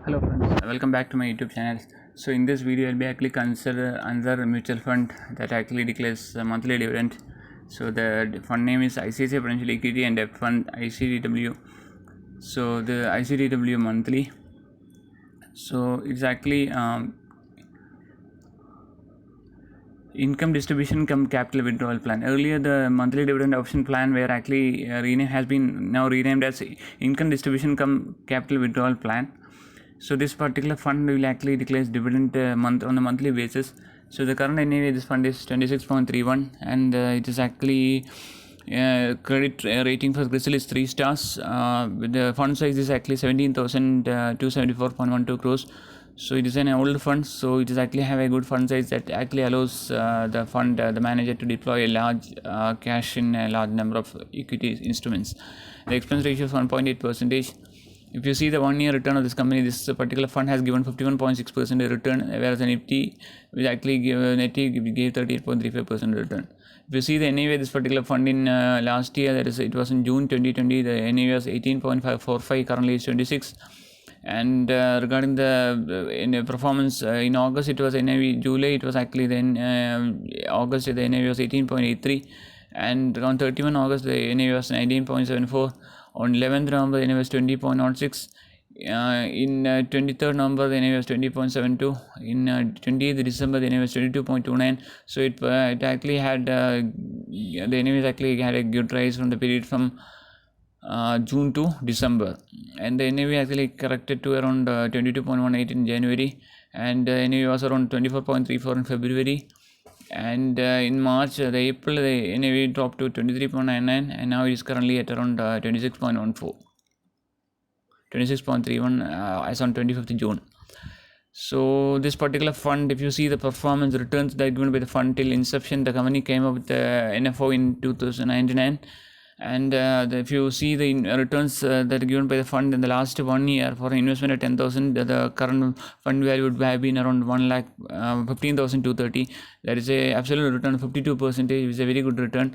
Hello friends, welcome back to my YouTube channel. So in this video I'll be actually consider another mutual fund that actually declares a monthly dividend. So the fund name is ICICI Prudential Equity and Debt Fund ICDW. So the ICDW monthly, so it's actually income distribution cum capital withdrawal plan. Earlier the monthly dividend option plan were actually has been now renamed as income distribution cum capital withdrawal plan. So this particular fund will actually declare dividend on a monthly basis. So the current NAV of this fund is 26.31 and it is actually credit rating for CRISIL is 3 stars. The fund size is actually 17,274.12 crores. So it is an old fund, so it is actually have a good fund size that actually allows the fund the manager to deploy a large cash in a large number of equity instruments. The expense ratio is 1.8%. If you see the 1 year return of this company, this particular fund has given 51.6% return, whereas Nifty which actually gave 38.35% return. If you see the NAV of this particular fund in last year, that is, it was in June 2020, the NAV was 18.545, currently is 26. And regarding the performance in August, it was NAV. July, it was actually then August, the NAV was 18.83, and on 31 August, the NAV was 19.74. On 11th November, the NAV was 20.06. In 23rd November, the NAV was 20.72. In 28th December, the NAV was 22.29. So it actually had the NAV actually had a good rise from the period from June to December, and the NAV actually corrected to around 22.18 in January, and NAV was around 24.34 in February, and in March, the April, the NAV dropped to 23.99, and now it is currently at around 26.31 as on 25th June. So this particular fund, if you see the performance returns that given by the fund till inception, the company came up with the NFO in 2099. And if you see the returns that are given by the fund in the last 1 year for an investment at 10,000, the current fund value would have been around 1,15,230. That is a absolute return of 52%, which is a very good return,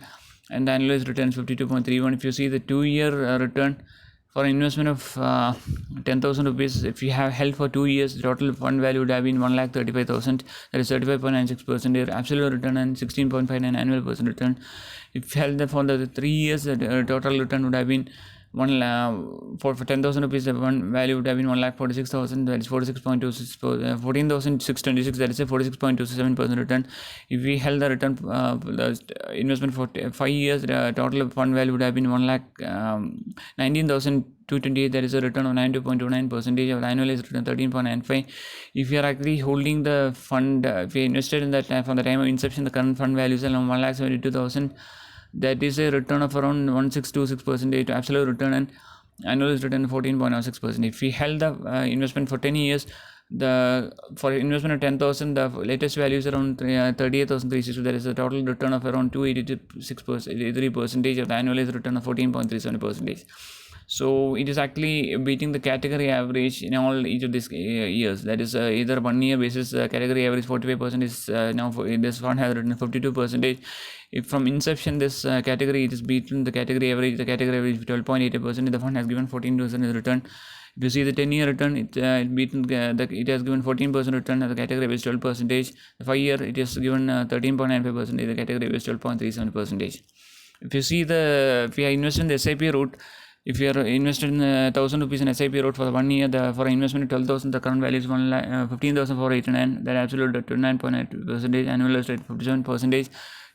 and the annualized return is 52.31. If you see the 2-year return for an investment of 10,000 rupees, if you have held for 2 years, the total fund value would have been 1,35,000. That is 35.96% absolute return and 16.59 annual percent return. If you held for the 3 years, the total return would have been for 10,000 rupees, the one value would have been 1,46,000. That is 46.26, 14,626. That is a 46.27% return. If we held the return the investment for 5 years, the total fund value would have been 1,19,228. That is a return of 92.29%. Of the annualized return 13.95. If you are actually holding the fund, if you invested in that from the time of inception, the current fund value is around 1,72,000. That is a return of around 1,626% absolute return, and annualized return 14.06%. If we held the investment for 10 years, for investment of 10,000, the latest value is around 38,360. There is a total return of around 283% of the annualized return of 14.37%. So it is actually beating the category average in each of these years. That is either 1 year basis, category average 45% is now this fund has written 52%. If from inception this category it is beaten the category average. The category average is 12.80%. The fund has given 14% return. If you see the 10-year return, it beaten it has given 14% return. The category average is 12%. The 5-year it has given 13.95%. The category average is 12.37%. If you see if you are invested in the SIP route, if you are invested in 1,000 rupees in SIP route for 1 year, for an investment of 12,000, the current value is 15,489. That absolute 29.8%, annualized rate 57%.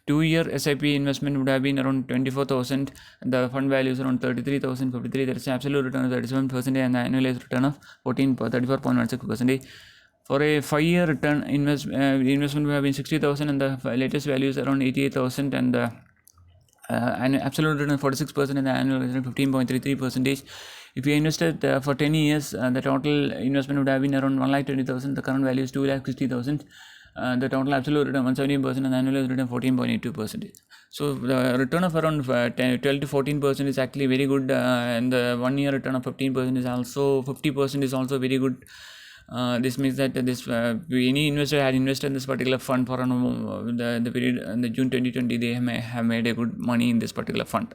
2-year SIP investment would have been around 24,000. The fund value is around 33,053. That is absolute return of 37%, and the annualized return of 34.16%. For a 5-year return, investment would have been 60,000, and the latest value is around 88,000, and the absolute return 46%, and the annual return 15.33%. If you invested for 10 years, the total investment would have been around 1,20,000. The current value is 2,60,000. The total absolute return 117%, and the annual return 14.82%. So the return of around 12 to 14% is actually very good, and the 1 year return of 15% is also 50% is also very good. This means that any investor had invested in this particular fund for the period in the June 2020, they may have made a good money in this particular fund.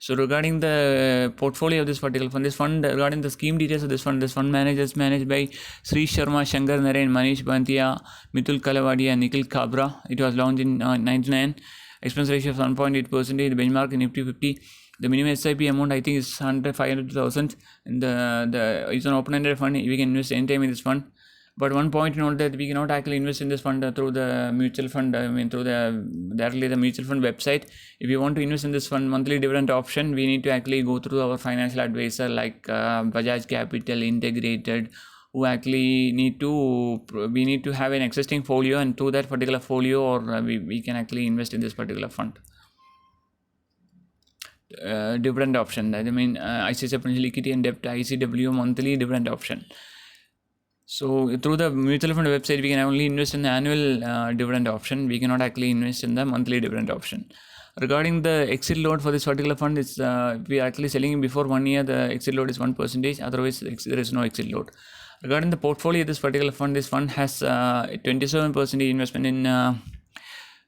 So regarding the portfolio of this particular fund, regarding the scheme details of this fund managed by Sri Sharma, Shankar Narayan, Manish Bantia, Mitul Kalavadia, and Nikhil Kabra. It was launched in 99. Expense ratio of 1.8%. The benchmark in Nifty 50. The minimum SIP amount I think is 500,000. And it's an open-ended fund. We can invest anytime in this fund. But one point note that we cannot actually invest in this fund through the mutual fund. Through directly the mutual fund website. If you want to invest in this fund monthly dividend option, we need to actually go through our financial advisor like Bajaj Capital, Integrated, who actually need to have an existing folio, and through that particular folio, or we can actually invest in this particular fund. Dividend option. I mean, ICICI Prudential Equity and Debt ICW monthly dividend option. So through the mutual fund website, we can only invest in the annual dividend option. We cannot actually invest in the monthly dividend option. Regarding the exit load for this particular fund, we are actually selling before 1 year. The exit load is 1%. Otherwise, there is no exit load. Regarding the portfolio of this particular fund, this fund has 27% investment in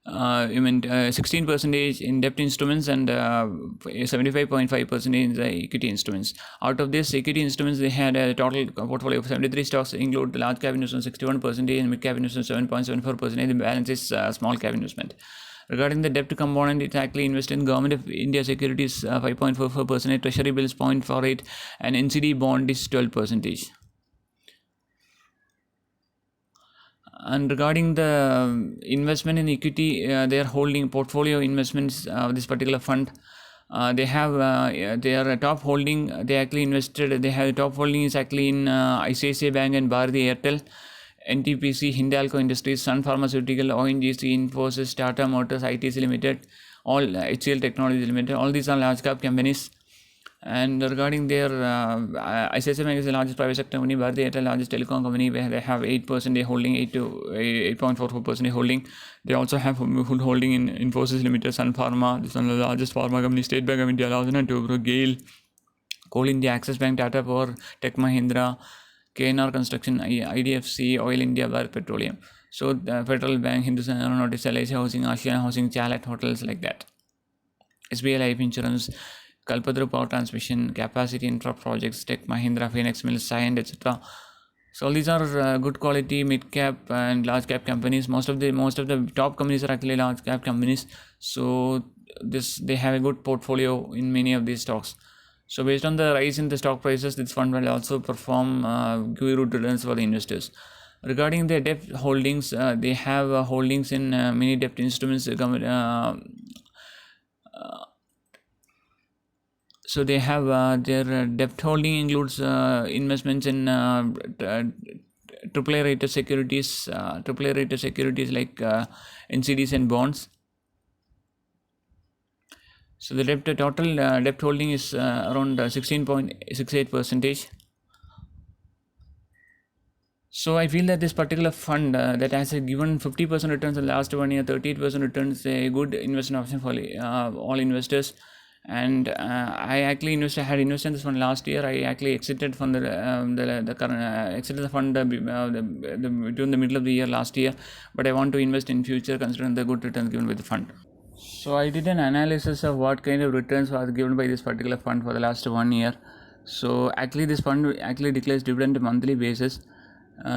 16% in debt instruments and 75.5% in the equity instruments. Out of this equity instruments, they had a total portfolio of 73 stocks, include large cap investment 61% and mid cap investment 7.74%. The balance is small cap investment. Regarding the debt component, it's actually invested in Government of India securities 5.44%, Treasury bills 0.48%, and NCD bond is 12%. And regarding the investment in equity, they are holding portfolio investments of this particular fund. They have their top holding. They actually invested. They have top holding is actually in ICICI Bank and Bharti Airtel, NTPC, Hindalco Industries, Sun Pharmaceutical, ONGC, Infosys, Tata Motors, ITC Limited, all HCL Technologies Limited. All these are large cap companies. And regarding their ICICI Bank is the largest private sector company, Bharti Airtel largest telecom company, where they have 8% holding, 8.44% holding. They also have full holding in Infosys Limited, Sun Pharma, this one of the largest pharma company, State Bank of India, Larsen & Toubro, GAIL, Coal India, Axis Bank, Tata Power, Tech Mahindra, KNR Construction, IDFC, Oil India, Bharat Petroleum. So Federal Bank, Hindustan Aeronautics, LIC Housing, Asian Housing, Chalet Hotels, like that. SBI Life Insurance, Kalpataru Power Transmission, Capacity Infra Projects, Tech Mahindra, Phoenix Mills, Cyient, etc. So all these are good quality mid cap and large cap companies. Most of the top companies are actually large cap companies. So they have a good portfolio in many of these stocks. So based on the rise in the stock prices, this fund will also perform good returns for the investors. Regarding their debt holdings, they have holdings in many debt instruments. So they have their debt holding includes investments in AAA rated securities, like NCDs and bonds. So the total debt holding is around 16.68%. So I feel that this particular fund that has given 50% returns in the last 1 year, 38% returns, a good investment option for all investors. And I actually had invested in this fund last year. I actually exited from exited the fund during the middle of the year last year. But I want to invest in future considering the good returns given by the fund. So I did an analysis of what kind of returns was given by this particular fund for the last 1 year. So actually this fund actually declares dividend on a monthly basis.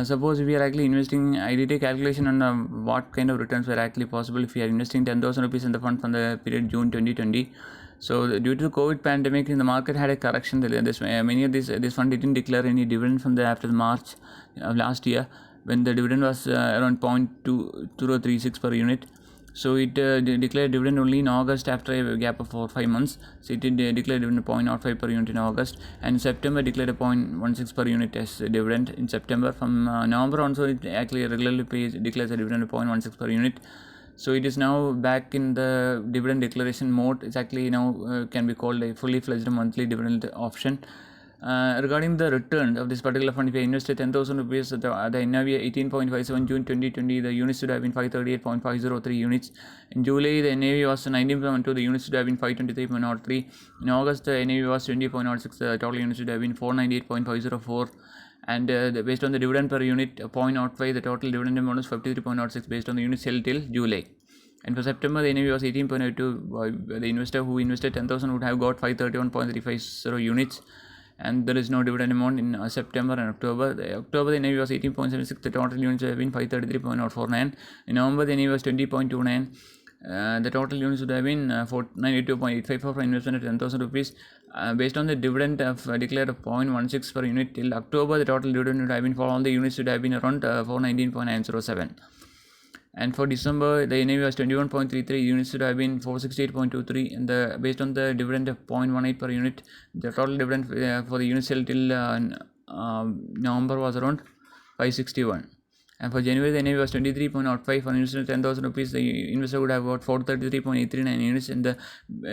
Suppose we are actually investing, I did a calculation on what kind of returns were actually possible if we are investing 10,000 rupees in the fund from the period June 2020. So due to the COVID pandemic, in the market had a correction. This fund didn't declare any dividend from after March of last year, when the dividend was around 0.2036 per unit. So it declared dividend only in August after a gap of 4 or 5 months. So it did declare dividend 0.05 per unit in August, and in September declared a 0.16 per unit as dividend in September. From November also it actually regularly declares a dividend of 0.16 per unit. So it is now back in the dividend declaration mode. It's actually now can be called a fully fledged monthly dividend option. Regarding the return of this particular fund, if I invested 10,000 rupees, the NAV 18.57 June 2020, the units should have been 538.503 units. In July, the NAV was 19.12, the units should have been 523.03. In August, the NAV was 20.06, the total units should have been 498.504. And based on the dividend per unit 0.05, the total dividend amount is 53.06 based on the units held till July. And for September, the NAV was 18.82. The investor who invested 10,000 would have got 531.350 units, and there is no dividend amount in September and October. October, the NAV was 18.76. The total units have been 533.049. In November, the NAV was 20.29. The total units would have been 92.854 for investment at 10,000 rupees. Based on the dividend of declared of 0.16 per unit till October, the total dividend would have been for all the units would have been around 419.907. And for December, the NAV was 21.33. Units should have been 468.23. And based on the dividend of 0.18 per unit, the total dividend for the unit sale till November was around 561. And for January, the NAV was 23.05. For investor 10,000 rupees, the investor would have got 433.839 units, and the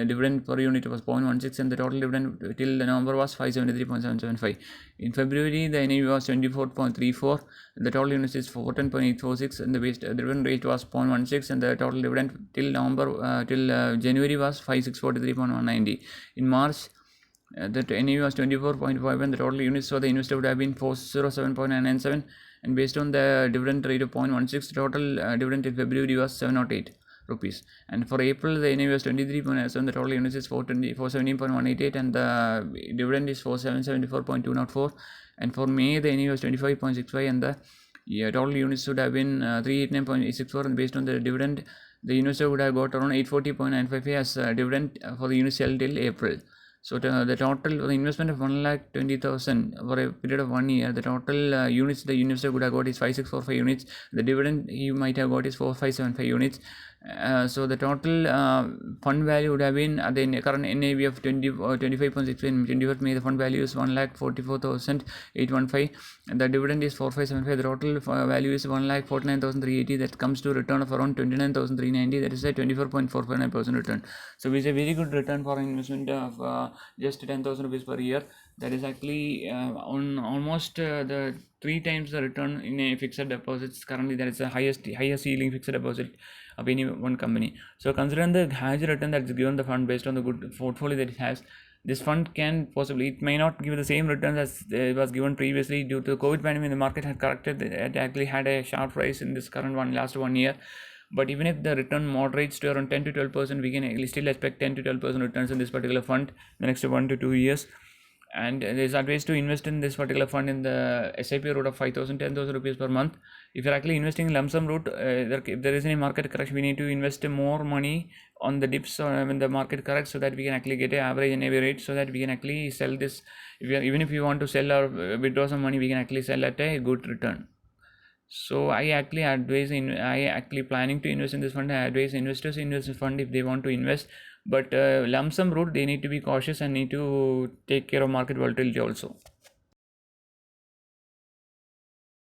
dividend per unit was 0.16, and the total dividend till November was 573.775. In February, the NAV was 24.34. The total units is 410.846, and the dividend rate was 0.16, and the total dividend till January was 5643.190. In March, the NAV was 24.5, and the total units for the investor would have been 407.997. And based on the dividend rate of 0.16, total dividend in February was 708 rupees. And for April, the NAV was 23.7, the total units is 417.188, and the dividend is 4774.204. And for May, the NAV was 25.65, and the total units should have been 389.864. And based on the dividend, the investor would have got around 840.955 as dividend for the units held till April. So the total investment of 1,20,000 for a period of 1 year, the total units the investor would have got is 5645 units. The dividend he might have got is 4575 units. So the total fund value would have been at the current NAV of 25.6 in 21st May. The fund value is 1,44,815, and the dividend is 4575. The total value is 1,49,380. That comes to return of around 29,390. That is a 24.449% return. So it's a very good return for an investment of just 10,000 rupees per year. That is actually on almost the 3 times the return in a fixed deposits. Currently, that is the highest yielding fixed deposit of any one company. So considering the high return that's given the fund based on the good portfolio that it has, this fund can possibly, it may not give the same returns as it was given previously due to the COVID pandemic. The market had corrected, it actually had a sharp rise in this last 1 year. But even if the return moderates to around 10 to 12%, we can still expect 10 to 12% returns in this particular fund in the next 1 to 2 years. And there's advice to invest in this particular fund in the SIP route of 5,000, 10,000 rupees per month. If you're actually investing in lump sum route, if there is any market correction, we need to invest more money on the dips when the market corrects, so that we can actually get an average NAV rate, so that we can actually sell this. Even if we want to sell or withdraw some money, we can actually sell at a good return. So I actually planning to invest in this fund. I advise investors to invest in this fund if they want to invest. But lump sum route, they need to be cautious and need to take care of market volatility also.